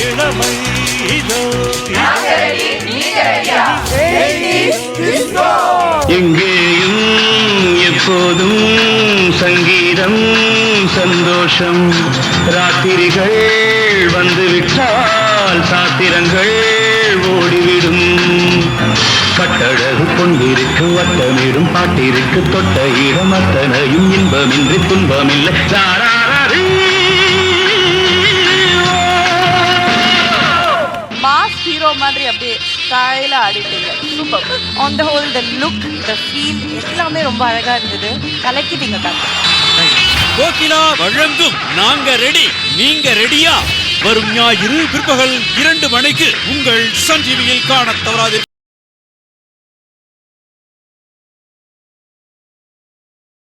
இளமை இதோ எங்கேயும் எப்போதும் சங்கீதம் சந்தோஷம் ராத்திரிகள் வந்துவிட்டால் சாத்திரங்கள் ஓடிவிடும் கட்டழகு கொண்டிருக்கு வட்டமிடும் பாட்டிற்கு தொட்ட இடம் அத்தனையும் இன்பமின்றி துன்பமில்லை மாஸ் ஹீரோ மாதிரி அப்படியே ஸ்டைல ஆடிட்டீங்க. Super. On the whole the look the feel எல்லாமே ரொம்ப அழகா இருந்தது. கலக்கிட்டீங்க காத்து. கோகிலா வழங்கும் நாங்க ரெடி நீங்க ரெடியா வரும் ஞாயிறு பிற்பகல் 2 மணிக்கு உங்கள் சன் டிவியில் காணத் தவறாது.